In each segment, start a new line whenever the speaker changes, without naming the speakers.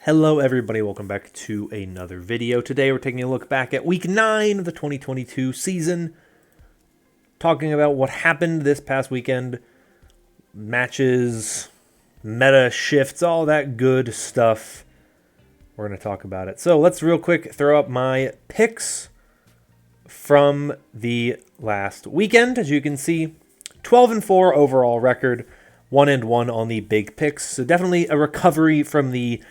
Hello everybody, welcome back to another video. Today we're taking a look back at week 9 of the 2022 season, talking about what happened this past weekend, matches, meta shifts, all that good stuff. We're going to talk about it. So let's real quick throw up my picks from the last weekend. As you can see, 12-4 overall record, 1-1 on the big picks. So definitely a recovery from the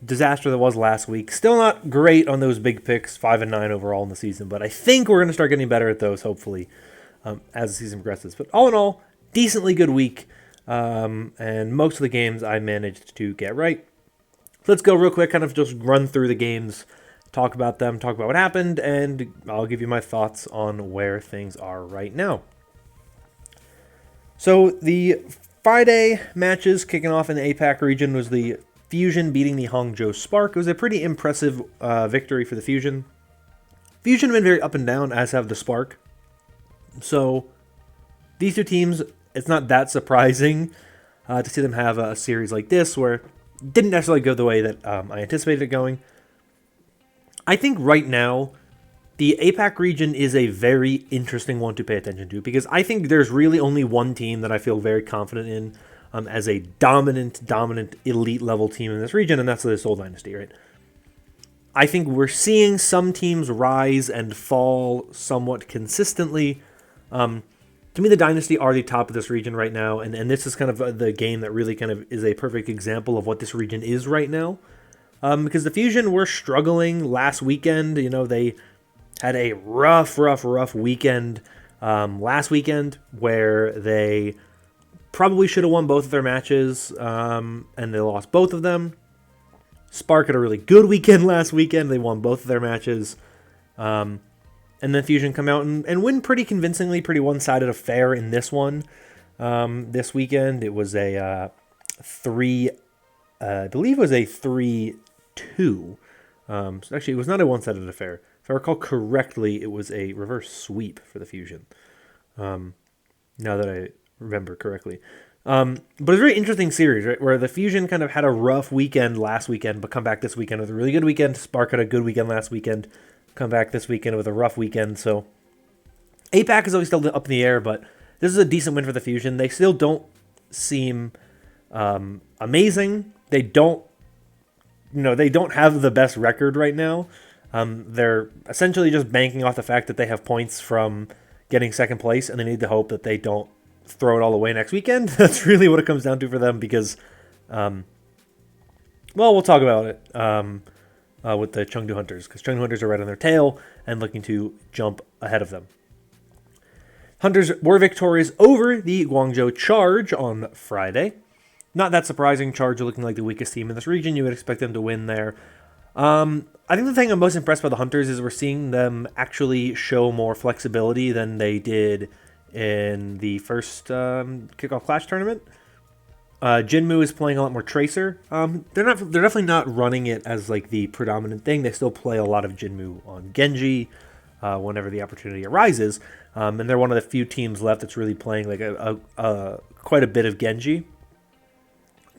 disaster that was last week. Still not great on those big picks, 5-9 overall in the season, but I think we're going to start getting better at those, hopefully, as the season progresses. But all in all, decently good week, and most of the games I managed to get right. Let's go real quick, kind of just run through the games, talk about them, talk about what happened, and I'll give you my thoughts on where things are right now. So the Friday matches kicking off in the APAC region was the Fusion beating the Hangzhou Spark. It was a pretty impressive victory for the Fusion. Fusion have been very up and down, as have the Spark. So these two teams, it's not that surprising to see them have a series like this where it didn't necessarily go the way that I anticipated it going. I think right now, the APAC region is a very interesting one to pay attention to because I think there's really only one team that I feel very confident in as a dominant elite level team in this region, and that's the Seoul Dynasty, right? I think we're seeing some teams rise and fall somewhat consistently. To me, the Dynasty are the top of this region right now, and this is kind of the game that really kind of is a perfect example of what this region is right now. Because the Fusion were struggling last weekend. You know, they had a rough weekend last weekend where they probably should have won both of their matches, and they lost both of them. Spark had a really good weekend last weekend. They won both of their matches. And then Fusion come out and win pretty convincingly, pretty one-sided affair in this one. This weekend, it was a I believe it was a 3-2. So actually, it was not a one-sided affair. If I recall correctly, it was a reverse sweep for the Fusion. Now that I remember correctly. But it's a very interesting series, right? Where the Fusion kind of had a rough weekend last weekend, but come back this weekend with a really good weekend. Spark had a good weekend last weekend, come back this weekend with a rough weekend. So APAC is always still up in the air, but this is a decent win for the Fusion. They still don't seem amazing. They don't have the best record right now. They're essentially just banking off the fact that they have points from getting second place, and they need to hope that they don't throw it all away next weekend. That's really what it comes down to for them because, we'll talk about it with the Chengdu Hunters because Chengdu Hunters are right on their tail and looking to jump ahead of them. Hunters were victorious over the Guangzhou Charge on Friday. Not that surprising. Charge are looking like the weakest team in this region. You would expect them to win there. I think the thing I'm most impressed by the Hunters is we're seeing them actually show more flexibility than they did in the first Kickoff Clash tournament. Jinmu is playing a lot more Tracer. They're definitely not running it as like the predominant thing. They still play a lot of Jinmu on Genji whenever the opportunity arises. And they're one of the few teams left that's really playing like quite a bit of Genji.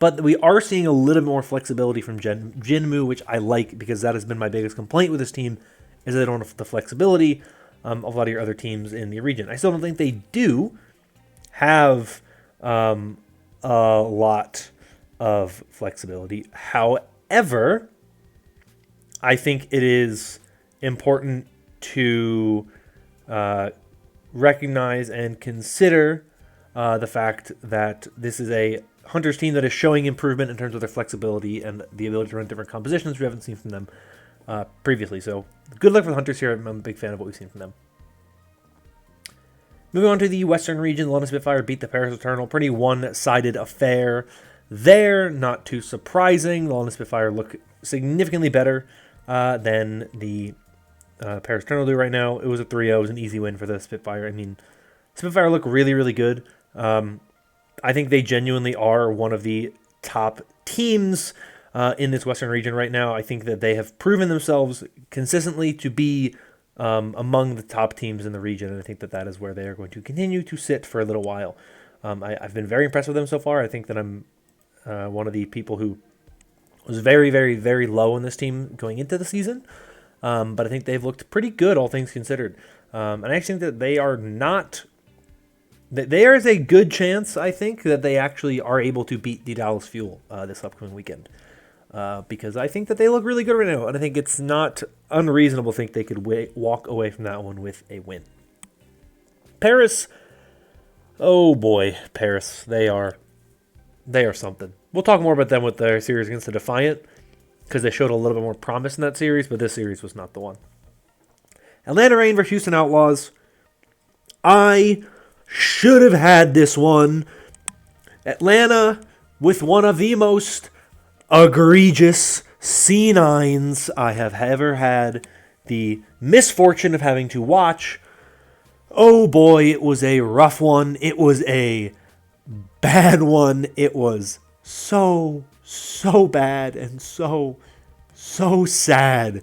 But we are seeing a little bit more flexibility from Jinmu, which I like because that has been my biggest complaint with this team, is they don't have the flexibility of a lot of your other teams in the region. I still don't think they do have a lot of flexibility. However, I think it is important to recognize and consider the fact that this is a Hunters team that is showing improvement in terms of their flexibility and the ability to run different compositions we haven't seen from them previously. So good luck for the Hunters here. I'm a big fan of what we've seen from them. Moving on to the Western region, the London Spitfire beat the Paris Eternal. Pretty one-sided affair there. Not too surprising. The London Spitfire look significantly better than the Paris Eternal do right now. It was a 3-0. It was an easy win for the Spitfire. I mean, Spitfire look really good. I think they genuinely are one of the top teams in this Western region right now. I think that they have proven themselves consistently to be among the top teams in the region, and I think that that is where they are going to continue to sit for a little while. I've been very impressed with them so far. I think that I'm one of the people who was very, very, very low on this team going into the season. But I think they've looked pretty good, all things considered. And I actually think that they are not. There is a good chance, I think, that they actually are able to beat the Dallas Fuel this upcoming weekend. Because I think that they look really good right now. And I think it's not unreasonable to think they could walk away from that one with a win. Paris. Oh boy, Paris. They are something. We'll talk more about them with their series against the Defiant, because they showed a little bit more promise in that series, but this series was not the one. Atlanta Reign versus Houston Outlaws. I should have had this one. Atlanta with one of the most egregious C9s I have ever had the misfortune of having to watch. Oh boy, it was a rough one. It was a bad one. It was so bad and so sad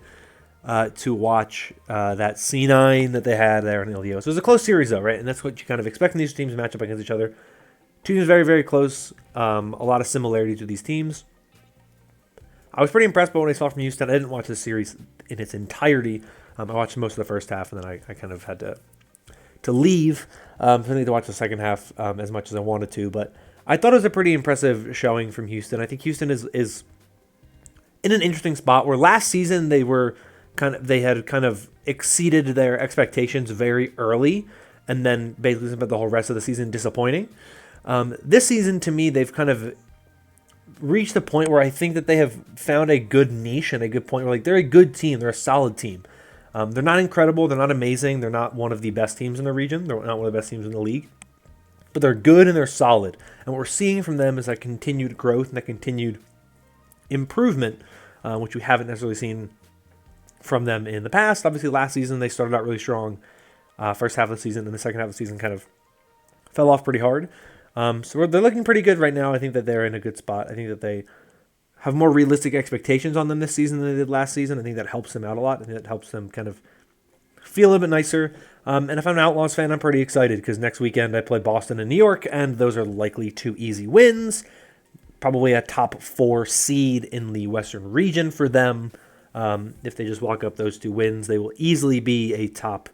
to watch that C9 that they had there in LDO. So it was a close series, though, right? And that's what you kind of expect when these teams to match up against each other. Two teams very, very close. A lot of similarities with these teams. I was pretty impressed by what I saw from Houston. I didn't watch this series in its entirety. I watched most of the first half, and then I kind of had to leave. I need to watch the second half as much as I wanted to, but I thought it was a pretty impressive showing from Houston. I think Houston is in an interesting spot where last season they had kind of exceeded their expectations very early, and then basically spent the whole rest of the season disappointing. This season, to me, they've kind of reached the point where I think that they have found a good niche and a good point where, like, they're a good team, they're a solid team. They're not incredible, they're not amazing, they're not one of the best teams in the region, they're not one of the best teams in the league, but they're good and they're solid. And what we're seeing from them is that continued growth and that continued improvement, which we haven't necessarily seen from them in the past. Obviously, last season they started out really strong, first half of the season, and the second half of the season kind of fell off pretty hard. So they're looking pretty good right now. I think that they're in a good spot. I think that they have more realistic expectations on them this season than they did last season. I think that helps them out a lot. I think that helps them kind of feel a little bit nicer. And if I'm an Outlaws fan, I'm pretty excited because next weekend I play Boston and New York, and those are likely 2 easy wins. Probably a top 4 seed in the Western region for them. If they just walk up those 2 wins, they will easily be a top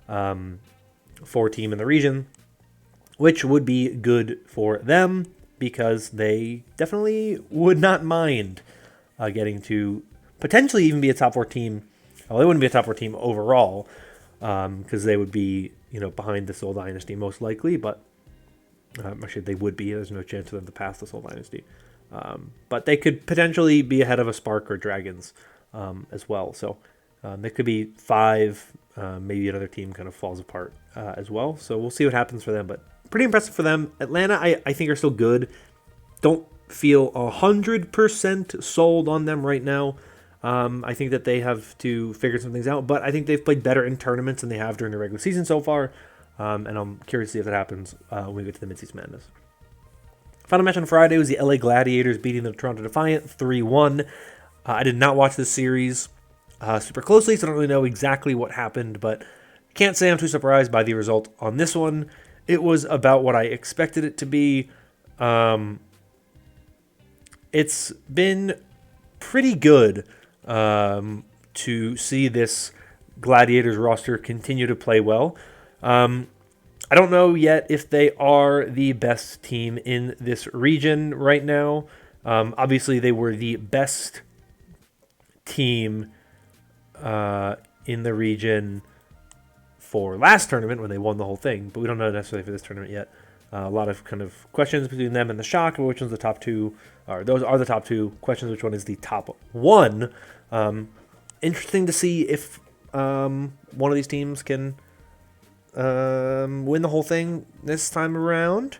4 team in the region, which would be good for them because they definitely would not mind getting to potentially even be a top 4 team. Well, they wouldn't be a top 4 team overall because they would be, behind the Seoul Dynasty most likely, but actually they would be. There's no chance for them to pass the Seoul Dynasty. But they could potentially be ahead of a Spark or Dragons as well. So they could be 5, maybe another team kind of falls apart as well. So we'll see what happens for them, but pretty impressive for them. Atlanta, I think, are still good. Don't feel 100% sold on them right now. I think that they have to figure some things out, but I think they've played better in tournaments than they have during the regular season so far, and I'm curious to see if that happens when we get to the Midseason Madness. Final match on Friday was the LA Gladiators beating the Toronto Defiant 3-1. I did not watch this series super closely, so I don't really know exactly what happened, but can't say I'm too surprised by the result on this one. It was about what I expected it to be. It's been pretty good to see this Gladiators roster continue to play well. I don't know yet if they are the best team in this region right now. Obviously, they were the best team in the region for last tournament when they won the whole thing, but we don't know necessarily for this tournament yet. A lot of kind of questions between them and the Shock, which one's the top 2, or those are the top 2 questions, which one is the top 1. Interesting to see if one of these teams can win the whole thing this time around.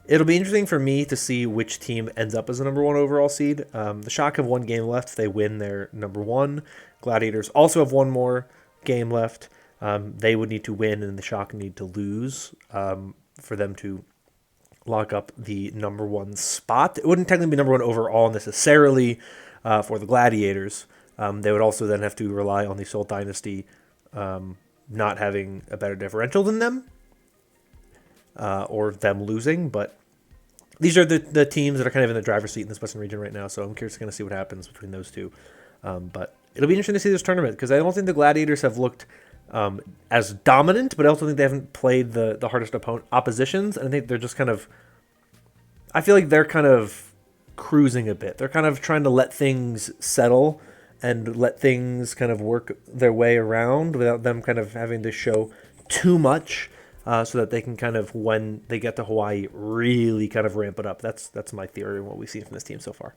It'll be interesting for me to see which team ends up as the number 1 overall seed. The Shock have 1 game left. If they win, they're number 1. Gladiators also have 1 more game left. They would need to win, and the Shock need to lose for them to lock up the number 1 spot. It wouldn't technically be number 1 overall necessarily for the Gladiators. They would also then have to rely on the Seoul Dynasty not having a better differential than them or them losing, but these are the teams that are kind of in the driver's seat in this Western region right now. So I'm curious to kind of see what happens between those two. But it'll be interesting to see this tournament because I don't think the Gladiators have looked as dominant, but I also think they haven't played the hardest oppositions. And I think they're just kind of, I feel like they're kind of cruising a bit. They're kind of trying to let things settle and let things kind of work their way around without them kind of having to show too much, so that they can kind of, when they get to Hawaii, really kind of ramp it up. That's my theory and what we've seen from this team so far.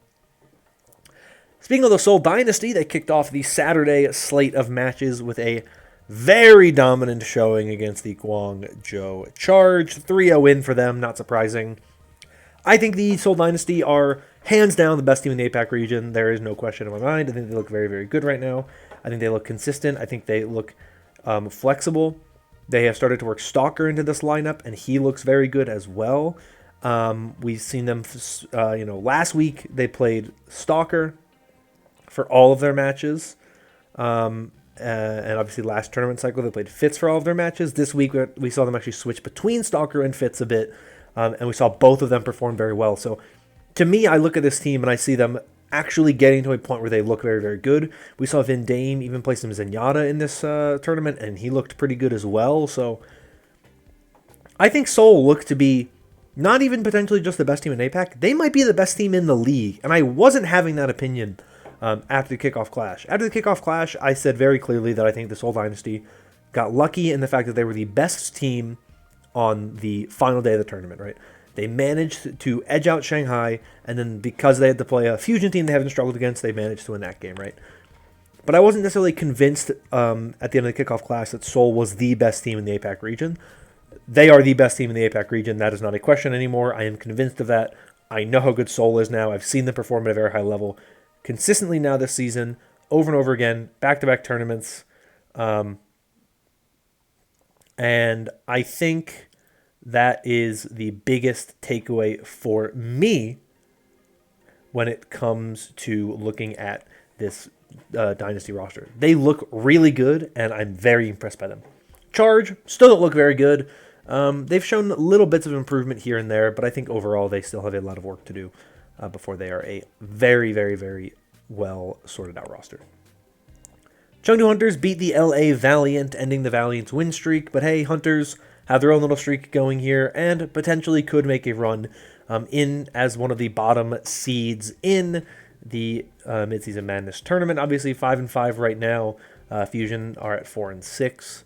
Speaking of the Seoul Dynasty, they kicked off the Saturday slate of matches with a very dominant showing against the Guangzhou Charge. 3-0 win for them, not surprising. I think the Seoul Dynasty are hands down the best team in the APAC region. There is no question in my mind. I think they look very, very good right now. I think they look consistent. I think they look flexible. They have started to work Stalker into this lineup, and he looks very good as well. We've seen them, last week they played Stalker for all of their matches. And obviously last tournament cycle they played Fitz for all of their matches. This week we saw them actually switch between Stalker and Fitz a bit, and we saw both of them perform very well. So to me, I look at this team and I see them actually getting to a point where they look very, very good. We saw Vin Dame even play some Zenyatta in this tournament, and he looked pretty good as well. So I think Seoul looked to be not even potentially just the best team in APAC. They might be the best team in the league, and I wasn't having that opinion after the kickoff clash. After the kickoff clash, I said very clearly that I think the Seoul Dynasty got lucky in the fact that they were the best team on the final day of the tournament, right? They managed to edge out Shanghai, and then because they had to play a Fusion team they haven't struggled against, they managed to win that game, right? But I wasn't necessarily convinced at the end of the kickoff clash that Seoul was the best team in the APAC region. They are the best team in the APAC region. That is not a question anymore. I am convinced of that. I know how good Seoul is now. I've seen them perform at a very high level consistently now this season, over and over again, back-to-back tournaments. And I think that is the biggest takeaway for me when it comes to looking at this Dynasty roster. They look really good, and I'm very impressed by them. Charge still don't look very good. They've shown little bits of improvement here and there, but I think overall they still have a lot of work to do before they are a very, very, very well sorted out roster. Chengdu Hunters beat the LA Valiant, ending the Valiant's win streak, but hey, Hunters have their own little streak going here and potentially could make a run in as one of the bottom seeds in the Midseason Madness tournament. Obviously 5-5 right now. Fusion are at 4-6.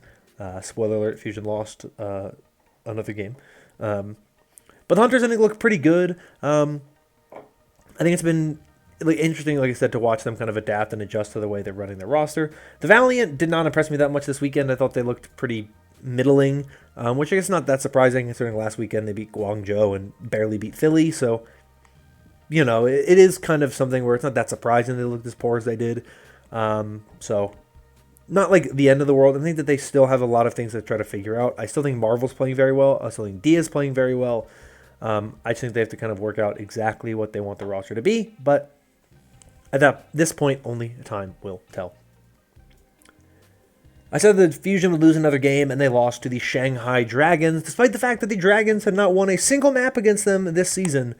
Spoiler alert, Fusion lost another game. But the Hunters, I think, look pretty good. I think it's been interesting, like I said, to watch them kind of adapt and adjust to the way they're running their roster. The Valiant did not impress me that much this weekend. I thought they looked pretty middling, which I guess is not that surprising considering last weekend they beat Guangzhou and barely beat Philly. So, it is kind of something where it's not that surprising they looked as poor as they did. So, not like the end of the world. I think that they still have a lot of things to try to figure out. I still think Marvel's playing very well. I still think Dia's playing very well. I just think they have to kind of work out exactly what they want the roster to be. But at this point, only time will tell. I said that Fusion would lose another game, and they lost to the Shanghai Dragons, despite the fact that the Dragons had not won a single map against them this season.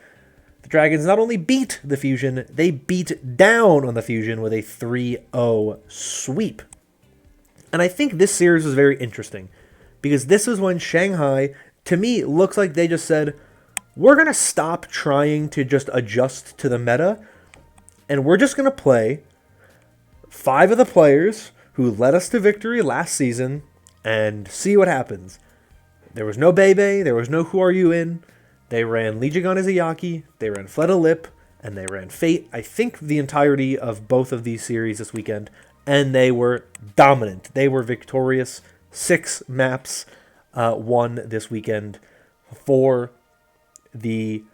The Dragons not only beat the Fusion, they beat down on the Fusion with a 3-0 sweep. And I think this series was very interesting, because this is when Shanghai, to me, looks like they just said, we're going to stop trying to just adjust to the meta, and we're just going to play 5 of the players who led us to victory last season and see what happens. There was no Bebe, there was no Who Are You In. They ran Lijigan Izayaki, they ran Fleta Lip, and they ran Fate. I think the entirety of both of these series this weekend, and they were dominant. They were victorious. 6 maps won this weekend for the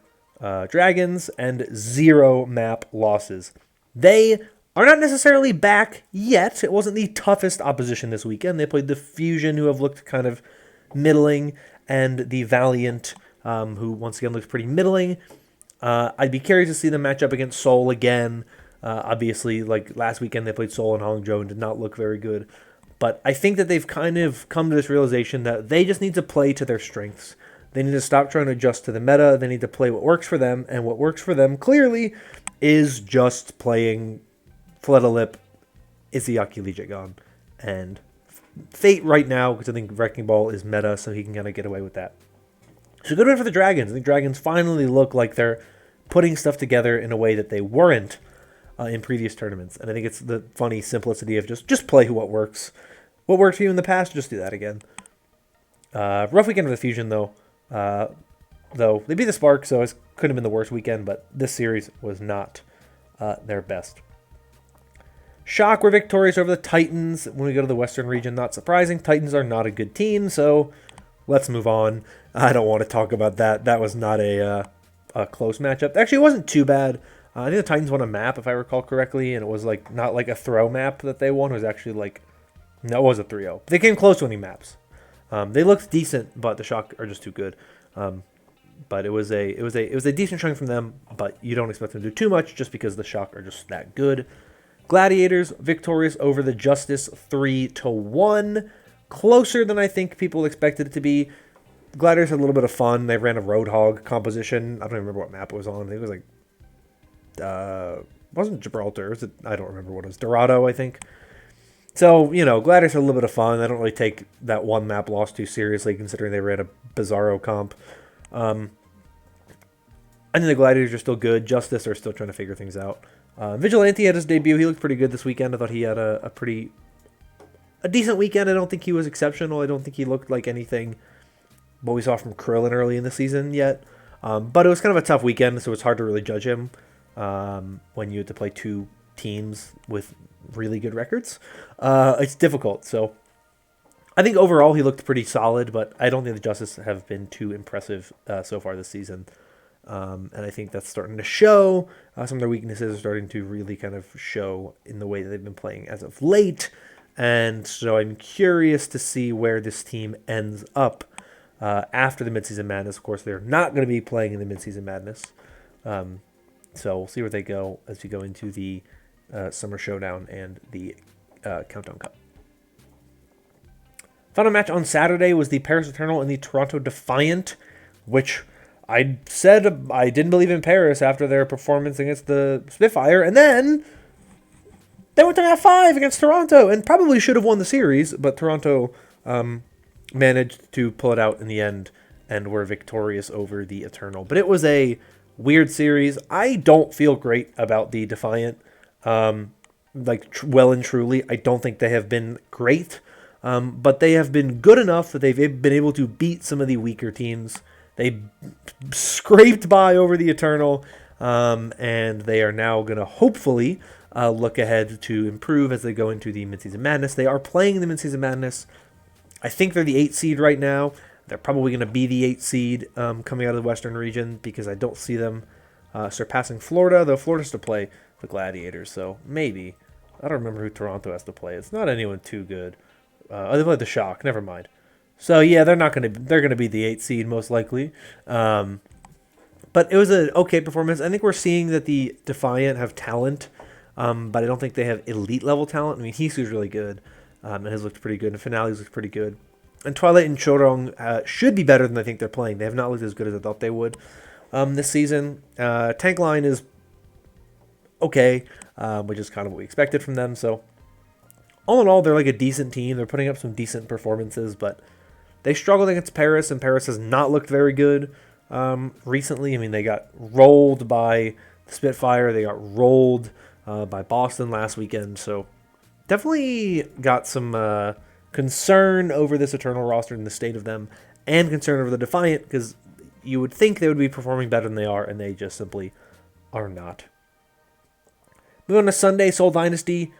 Dragons and 0 map losses. They are not necessarily back yet. It wasn't the toughest opposition this weekend. They played the Fusion, who have looked kind of middling, and the Valiant, who once again looks pretty middling. I'd be curious to see them match up against Seoul again. Obviously, like last weekend, they played Seoul and Hangzhou and did not look very good. But I think that they've kind of come to this realization that they just need to play to their strengths. They need to stop trying to adjust to the meta. They need to play what works for them, and what works for them clearly is just playing Fleta-Lip, Izayaki Lijigon, and Fate right now, because I think Wrecking Ball is meta, so he can kind of get away with that. So good win for the Dragons. I think Dragons finally look like they're putting stuff together in a way that they weren't in previous tournaments. And I think it's the funny simplicity of just play what works. What worked for you in the past, just do that again. Rough weekend for the Fusion, though. Though they beat the Spark, so it couldn't have been the worst weekend, but this series was not their best. Shock were victorious over the Titans. When we go to the Western region, not surprising. Titans are not a good team, so let's move on. I don't want to talk about that. That was not a close matchup. Actually, it wasn't too bad. I think the Titans won a map, if I recall correctly, and it was like not like a throw map that they won. It was actually like, no, it was a 3-0. They came close to winning maps. They looked decent, but the Shock are just too good. But it was a decent showing from them, but you don't expect them to do too much just because the Shock are just that good. Gladiators victorious over the Justice 3-1. Closer than I think people expected it to be. Gladiators had a little bit of fun. They ran a Roadhog composition. I don't even remember what map it was on. I think it was like, it wasn't Gibraltar. I don't remember what it was. Dorado, I think. So, you know, Gladiators had a little bit of fun. I don't really take that one map loss too seriously, considering they ran a Bizarro comp. I think the Gladiators are still good. Justice are still trying to figure things out. Vigilante had his debut. He looked pretty good this weekend. I thought he had a decent weekend. I don't think he was exceptional. I don't think he looked like anything what we saw from Krillin early in the season yet. But it was kind of a tough weekend, so it's hard to really judge him when you have to play two teams with really good records. It's difficult. So I think overall he looked pretty solid, but I don't think the Justice have been too impressive so far this season. And I think that's starting to show. Some of their weaknesses are starting to really kind of show in the way that they've been playing as of late. And so I'm curious to see where this team ends up after the Midseason Madness. Of course, they're not going to be playing in the Midseason Madness. So we'll see where they go as we go into the Summer Showdown and the Countdown Cup. Final match on Saturday was the Paris Eternal and the Toronto Defiant, which I said I didn't believe in Paris after their performance against the Spitfire, and then they went to F5 against Toronto and probably should have won the series, but Toronto managed to pull it out in the end and were victorious over the Eternal. But it was a weird series. I don't feel great about the Defiant. Well and truly, I don't think they have been great, but they have been good enough that they've been able to beat some of the weaker teams. They scraped by over the Eternal, and they are now going to hopefully look ahead to improve as they go into the Midseason Madness. They are playing the Midseason Madness. I think they're the 8th seed right now. They're probably going to be the 8th seed coming out of the Western region because I don't see them surpassing Florida, though Florida's to play the Gladiators, so maybe. I don't remember who Toronto has to play. It's not anyone too good. They play the Shock. Never mind. So yeah, they're going to be the 8th seed most likely. But it was an okay performance. I think we're seeing that the Defiant have talent, but I don't think they have elite level talent. I mean, Hisu's really good, and has looked pretty good, and Finale's looked pretty good. And Twilight and Chorong should be better than I think they're playing. They have not looked as good as I thought they would this season. Tank line is okay, which is kind of what we expected from them. So all in all, they're like a decent team. They're putting up some decent performances, but they struggled against Paris, and Paris has not looked very good recently. I mean, they got rolled by the Spitfire. They got rolled by Boston last weekend. So definitely got some concern over this Eternal roster and the state of them, and concern over the Defiant, because you would think they would be performing better than they are, and they just simply are not. Moving on to Sunday, Seoul Dynasty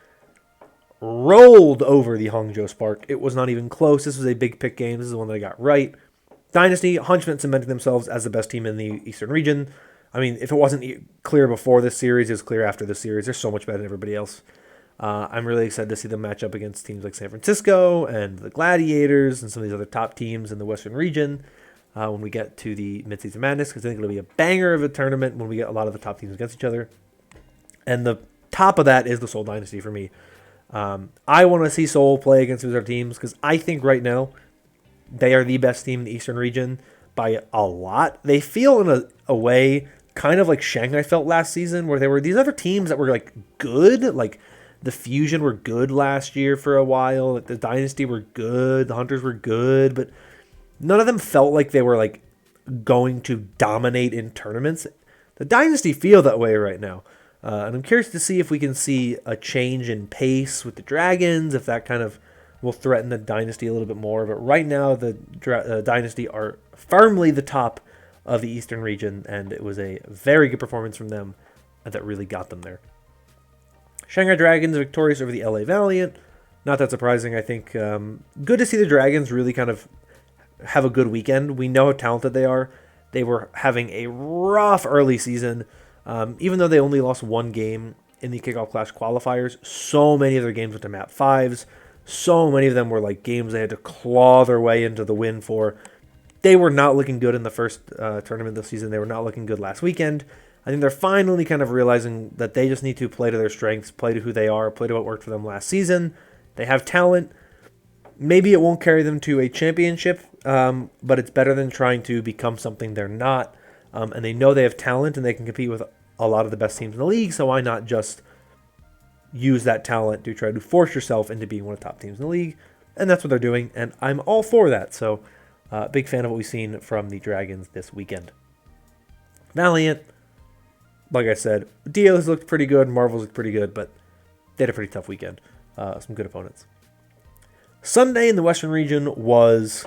rolled over the Hangzhou Spark. It was not even close. This was a big pick game. This is the one that I got right. Dynasty 100% cementing themselves as the best team in the Eastern region. I mean, if it wasn't clear before this series, it's clear after this series. They're so much better than everybody else. I'm really excited to see them match up against teams like San Francisco and the Gladiators and some of these other top teams in the Western region when we get to the Midseason Madness, because I think it'll be a banger of a tournament when we get a lot of the top teams against each other. And the top of that is the Seoul Dynasty for me. I want to see Seoul play against these other teams because I think right now they are the best team in the Eastern region, by a lot. They feel in a way kind of like Shanghai felt last season, where there were these other teams that were like good, like the Fusion were good last year for a while, like the Dynasty were good, the Hunters were good, but none of them felt like they were like going to dominate in tournaments. The Dynasty feel that way right now. And I'm curious to see if we can see a change in pace with the Dragons, if that kind of will threaten the Dynasty a little bit more. But right now, the Dynasty are firmly the top of the Eastern region, and it was a very good performance from them that really got them there. Shanghai Dragons victorious over the LA Valiant. Not that surprising, I think. Good to see the Dragons really kind of have a good weekend. We know how talented they are. They were having a rough early season. Even though they only lost one game in the Kickoff Clash qualifiers, so many of their games went to map 5s. So many of them were like games they had to claw their way into the win for. They were not looking good in the first tournament this season. They were not looking good last weekend. I think they're finally kind of realizing that they just need to play to their strengths, play to who they are, play to what worked for them last season. They have talent. Maybe it won't carry them to a championship, but it's better than trying to become something they're not. And they know they have talent and they can compete with a lot of the best teams in the league, so why not just use that talent to try to force yourself into being one of the top teams in the league? And that's what they're doing, and I'm all for that. So, big fan of what we've seen from the Dragons this weekend. Valiant, like I said, Dios looked pretty good, Marvels looked pretty good, but they had a pretty tough weekend. Some good opponents. Sunday in the Western region was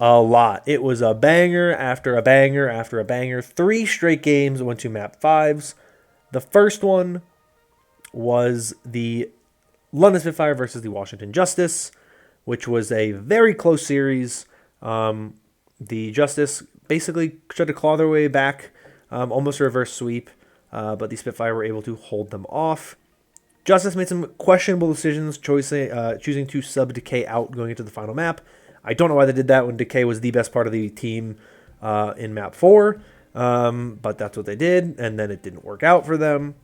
a lot. It was a banger after a banger after a banger. 3 straight games went to map 5s. The first one was the London Spitfire versus the Washington Justice, which was a very close series. The Justice basically tried to claw their way back, almost a reverse sweep, but the Spitfire were able to hold them off. Justice made some questionable decisions, choosing to sub Decay out going into the final map. I don't know why they did that when Decay was the best part of the team in map 4, but that's what they did, and then it didn't work out for them.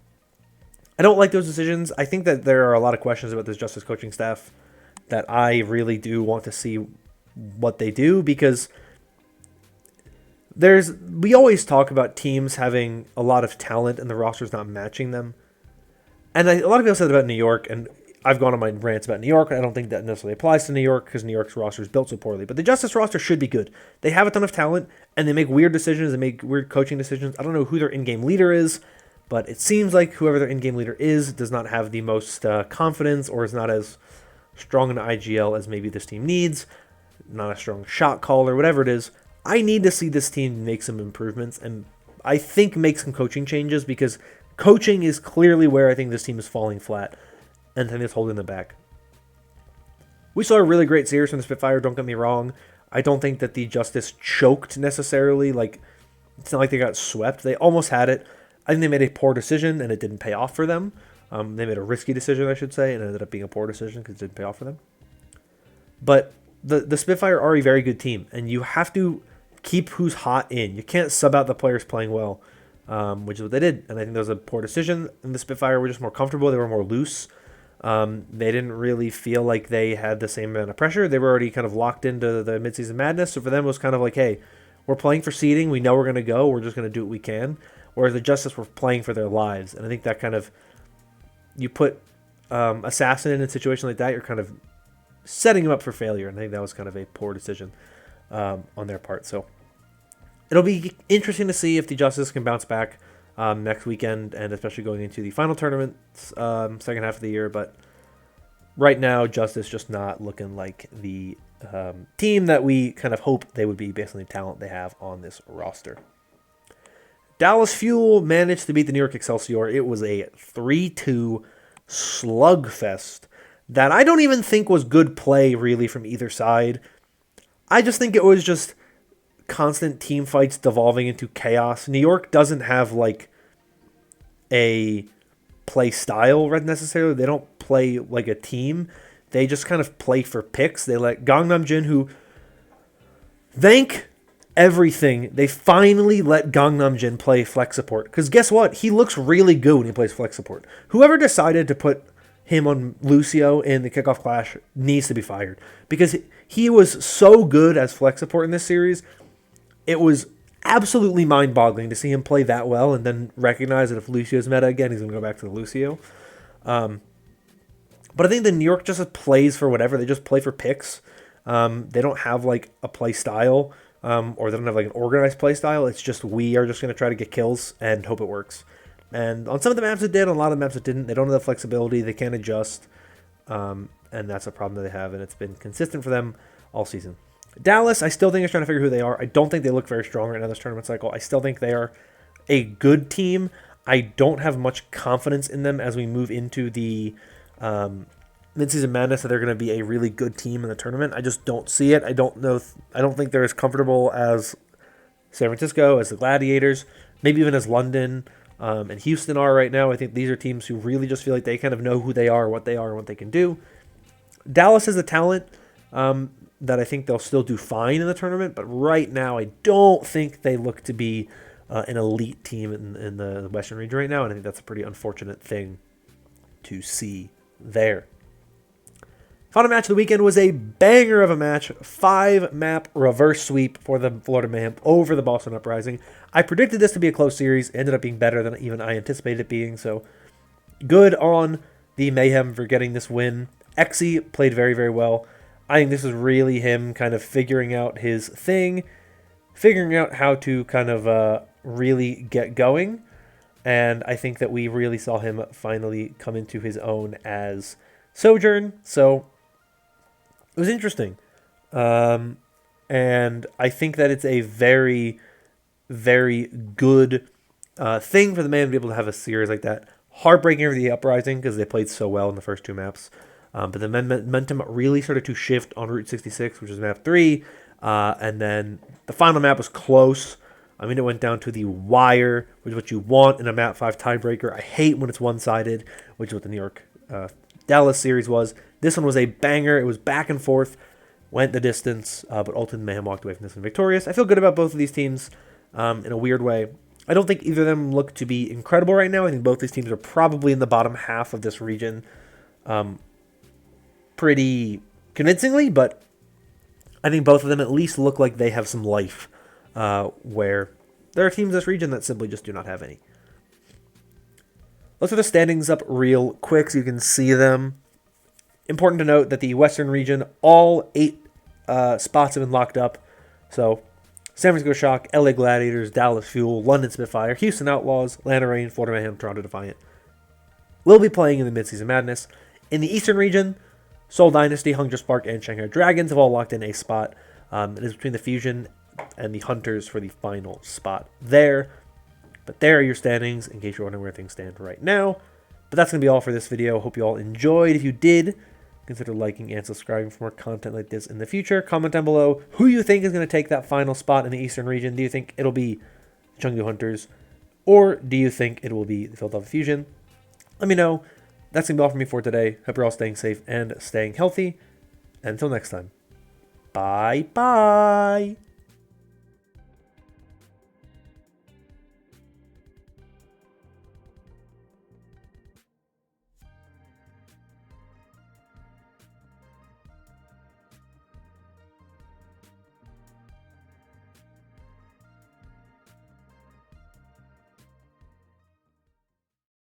I don't like those decisions. I think that there are a lot of questions about this Justice coaching staff that I really do want to see what they do, because we always talk about teams having a lot of talent and the roster's not matching them. And a lot of people said about New York, and I've gone on my rants about New York. I don't think that necessarily applies to New York because New York's roster is built so poorly. But the Justice roster should be good. They have a ton of talent, and they make weird decisions. They make weird coaching decisions. I don't know who their in-game leader is, but it seems like whoever their in-game leader is does not have the most confidence, or is not as strong in IGL as maybe this team needs. Not a strong shot caller, whatever it is. I need to see this team make some improvements, and I think make some coaching changes, because coaching is clearly where I think this team is falling flat, and I think it's holding them back. We saw a really great series from the Spitfire, don't get me wrong. I don't think that the Justice choked necessarily. Like, it's not like they got swept. They almost had it. I think they made a poor decision, and it didn't pay off for them. They made a risky decision, I should say, and it ended up being a poor decision because it didn't pay off for them. But the Spitfire are a very good team, and you have to keep who's hot in. You can't sub out the players playing well, which is what they did. And I think that was a poor decision. And the Spitfire were just more comfortable. They were more loose. They didn't really feel like they had the same amount of pressure. They were already kind of locked into the Midseason Madness. So for them, it was kind of like, hey, we're playing for seeding. We know we're going to go. We're just going to do what we can. Whereas the Justice were playing for their lives. And I think that kind of, you put Assassin in a situation like that, you're kind of setting him up for failure. And I think that was kind of a poor decision on their part. So it'll be interesting to see if the Justice can bounce back next weekend, and especially going into the final tournaments second half of the year. But right now, Justice just not looking like the team that we kind of hope they would be based on the talent they have on this roster. Dallas Fuel managed to beat the New York Excelsior. It was a 3-2 slugfest that I don't even think was good play really from either side. I just think it was just constant team fights devolving into chaos. New York doesn't have like a play style necessarily. They don't play like a team. They just kind of play for picks. They let Gangnam Jin, who, thank everything, they finally let Gangnam Jin play flex support. Because guess what? He looks really good when he plays flex support. Whoever decided to put him on Lucio in the Kickoff Clash needs to be fired. Because he was so good as flex support in this series. it was absolutely mind-boggling to see him play that well and then recognize that if Lucio's meta again, he's going to go back to the Lucio. But I think the New York just plays for whatever. They just play for picks. They don't have like a play style, or they don't have like an organized play style. It's just we are just going to try to get kills and hope it works. And on some of the maps it did, on a lot of the maps it didn't. They don't have the flexibility. They can't adjust. And that's a problem that they have, and it's been consistent for them all season. Dallas, I still think is trying to figure who they are. I don't think they look very strong right now this tournament cycle. I still think they are a good team. I don't have much confidence in them as we move into the Midseason Madness that they're going to be a really good team in the tournament. I just don't see it. I don't know. I don't think they're as comfortable as San Francisco, as the Gladiators, maybe even as London and Houston are right now. I think these are teams who really just feel like they kind of know who they are, what they are, and what they can do. Dallas has a talent that I think they'll still do fine in the tournament, but right now I don't think they look to be an elite team in the Western region right now, and I think that's a pretty unfortunate thing to see there. Final match of the weekend was a banger of a match. 5-map reverse sweep for the Florida Mayhem over the Boston Uprising. I predicted this to be a close series. It ended up being better than even I anticipated it being, so good on the Mayhem for getting this win. Exi played very, very well. I think this is really him kind of figuring out his thing, figuring out how to kind of really get going. And I think that we really saw him finally come into his own as Sojourn. So it was interesting. And I think that it's a very, very good thing for the man to be able to have a series like that. Heartbreaking for the Uprising because they played so well in the first 2 maps. But the momentum really started to shift on Route 66, which is map 3. And then the final map was close. I mean, it went down to the wire, which is what you want in a map 5 tiebreaker. I hate when it's one-sided, which is what the New York Dallas series was. This one was a banger. It was back and forth, went the distance, but ultimately Mayhem walked away from this one victorious. I feel good about both of these teams in a weird way. I don't think either of them look to be incredible right now. I think both these teams are probably in the bottom half of this region. Pretty convincingly, but I think both of them at least look like they have some life, where there are teams in this region that simply just do not have any. Let's put the standings up real quick so you can see them. Important to note that the Western region, all 8 spots have been locked up. So San Francisco Shock, LA Gladiators, Dallas Fuel, London Spitfire, Houston Outlaws, Atlanta Reign, Florida Mayhem, Toronto Defiant will be playing in the Midseason Madness. In the Eastern region, Seoul Dynasty, Hangzhou Spark, and Shanghai Dragons have all locked in a spot. It is between the Fusion and the Hunters for the final spot there. But there are your standings, in case you're wondering where things stand right now. But that's going to be all for this video. Hope you all enjoyed. If you did, consider liking and subscribing for more content like this in the future. Comment down below who you think is going to take that final spot in the Eastern region. Do you think it'll be the Chengdu Hunters, or do you think it will be the Philadelphia Fusion? Let me know. That's going to be all for me for today. Hope you're all staying safe and staying healthy. And until next time, bye-bye.